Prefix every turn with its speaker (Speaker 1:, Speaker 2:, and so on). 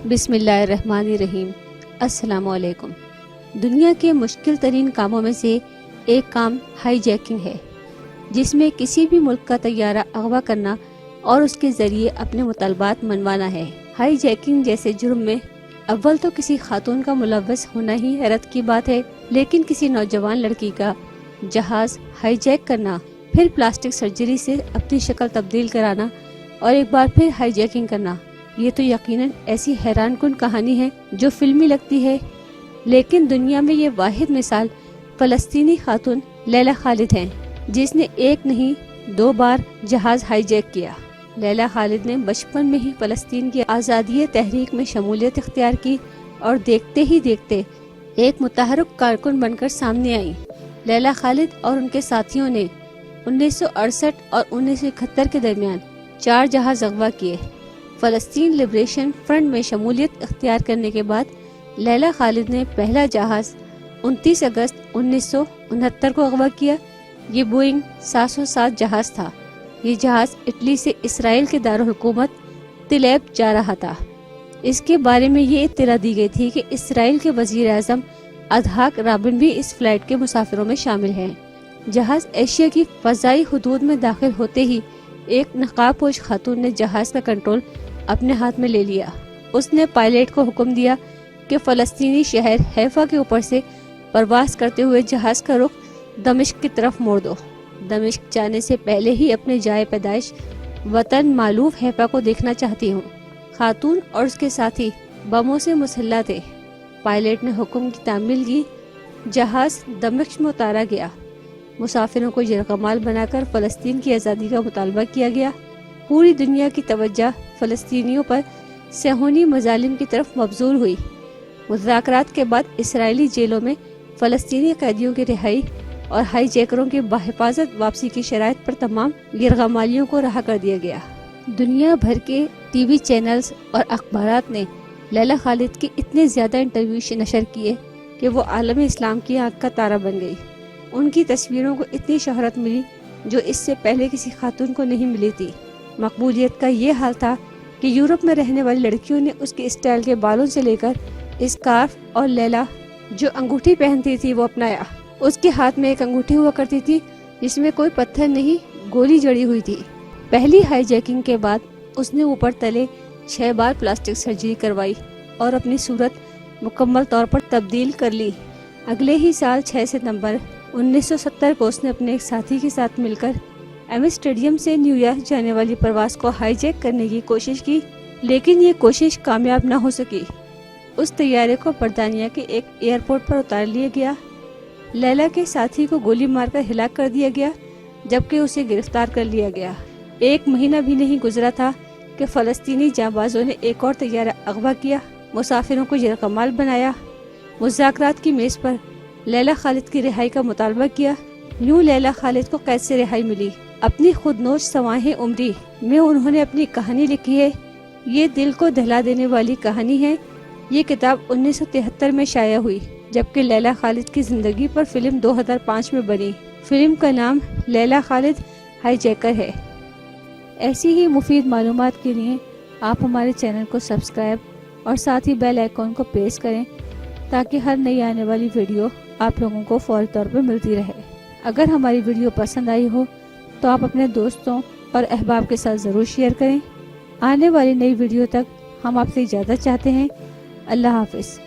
Speaker 1: بسم اللہ الرحمن الرحیم۔ السلام علیکم۔ دنیا کے مشکل ترین کاموں میں سے ایک کام ہائی جیکنگ ہے، جس میں کسی بھی ملک کا طیارہ اغوا کرنا اور اس کے ذریعے اپنے مطالبات منوانا ہے۔ ہائی جیکنگ جیسے جرم میں اول تو کسی خاتون کا ملوث ہونا ہی حیرت کی بات ہے، لیکن کسی نوجوان لڑکی کا جہاز ہائی جیک کرنا، پھر پلاسٹک سرجری سے اپنی شکل تبدیل کرانا اور ایک بار پھر ہائی جیکنگ کرنا، یہ تو یقیناً ایسی حیران کن کہانی ہے جو فلمی لگتی ہے، لیکن دنیا میں یہ واحد مثال فلسطینی خاتون لیلا خالد ہیں، جس نے ایک نہیں 2 بار جہاز ہائی جیک کیا۔ لیلا خالد نے بچپن میں ہی فلسطین کی آزادی تحریک میں شمولیت اختیار کی اور دیکھتے ہی دیکھتے ایک متحرک کارکن بن کر سامنے آئیں۔ لیلا خالد اور ان کے ساتھیوں نے 1968 اور 1971 کے درمیان 4 جہاز اغوا کیے۔ فلسطین لبریشن فرنٹ میں شمولیت اختیار کرنے کے بعد لیلا خالد نے پہلا جہاز 29 اگست 1969 کو اغوا کیا۔ یہ بوئنگ 707 جہاز تھا۔ یہ جہاز اٹلی سے اسرائیل کے دارالحکومت تل ابیب جا رہا تھا۔ اس کے بارے میں یہ اطلاع دی گئی تھی کہ اسرائیل کے وزیر اعظم ادھاک رابن بھی اس فلائٹ کے مسافروں میں شامل ہیں۔ جہاز ایشیا کی فضائی حدود میں داخل ہوتے ہی ایک نقاب پوش خاتون نے جہاز کا کنٹرول اپنے ہاتھ میں لے لیا۔ اس نے پائلٹ کو حکم دیا کہ فلسطینی شہر حیفا کے اوپر سے پرواز کرتے ہوئے جہاز کا رخ دمشق کی طرف موڑ دو۔ دمشق جانے سے پہلے ہی اپنے جائے پیدائش وطن مالوف حیفا کو دیکھنا چاہتی ہوں۔ خاتون اور اس کے ساتھی بموں سے مسلح تھے۔ پائلٹ نے حکم کی تعمیل کی۔ جہاز دمشق میں اتارا گیا۔ مسافروں کو یرغمال بنا کر فلسطین کی آزادی کا مطالبہ کیا گیا۔ پوری دنیا کی توجہ فلسطینیوں پر صہیونی مظالم کی طرف مبذول ہوئی۔ مذاکرات کے بعد اسرائیلی جیلوں میں فلسطینی قیدیوں کی رہائی اور ہائی جیکروں کی بحفاظت واپسی کی شرائط پر تمام یرغمالیوں کو رہا کر دیا گیا۔ دنیا بھر کے ٹی وی چینلز اور اخبارات نے لیلا خالد کی اتنے زیادہ انٹرویو نشر کیے کہ وہ عالم اسلام کی آنکھ کا تارا بن گئی۔ ان کی تصویروں کو اتنی شہرت ملی جو اس سے پہلے کسی خاتون کو نہیں ملی تھی۔ مقبولیت کا یہ حال تھا کہ یورپ میں رہنے والی لڑکیوں نے اس کے اسٹائل کے بالوں سے لے کر اسکارف اور لیلا جو انگوٹھی پہنتی تھی وہ اپنایا۔ اس کے ہاتھ میں ایک انگوٹھی ہوا کرتی تھی جس میں کوئی پتھر نہیں، گولی جڑی ہوئی تھی۔ پہلی ہائی جیکنگ کے بعد اس نے اوپر تلے 6 بار پلاسٹک سرجری کروائی اور اپنی صورت مکمل طور پر تبدیل کر لی۔ اگلے ہی سال 6 ستمبر 1970 کو اس نے اپنے ایک ساتھی کے ساتھ مل کر ایمسٹرڈیم سے نیو یارک جانے والی پرواز کو ہائی جیک کرنے کی کوشش کی، لیکن یہ کوشش کامیاب نہ ہو سکی۔ اس طیارے کو برطانیہ کے ایک ایئرپورٹ پر اتار لیا گیا۔ لیلا کے ساتھی کو گولی مار کر ہلاک کر دیا گیا، جبکہ اسے گرفتار کر لیا گیا۔ 1 مہینہ بھی نہیں گزرا تھا کہ فلسطینی جانبازوں نے ایک اور طیارہ اغوا کیا، مسافروں کو یرغمال بنایا، مذاکرات کی میز پر لیلا خالد کی رہائی کا مطالبہ کیا۔ یوں لیلا خالد کو قید سے رہائی ملی۔ اپنی خود نوش سوانح عمری میں انہوں نے اپنی کہانی لکھی ہے۔ یہ دل کو دہلا دینے والی کہانی ہے۔ یہ کتاب 1973 میں شائع ہوئی، جبکہ لیلا خالد کی زندگی پر فلم 2005 میں بنی۔ فلم کا نام لیلا خالد ہائی جیکر ہے۔ ایسی ہی مفید معلومات کے لیے آپ ہمارے چینل کو سبسکرائب اور ساتھ ہی بیل آئیکن کو پریس کریں تاکہ ہر نئی آنے والی ویڈیو آپ لوگوں کو فوری طور پر ملتی رہے۔ اگر ہماری ویڈیو پسند آئی ہو تو آپ اپنے دوستوں اور احباب کے ساتھ ضرور شیئر کریں۔ آنے والی نئی ویڈیو تک ہم آپ سے اجازت چاہتے ہیں۔ اللہ حافظ۔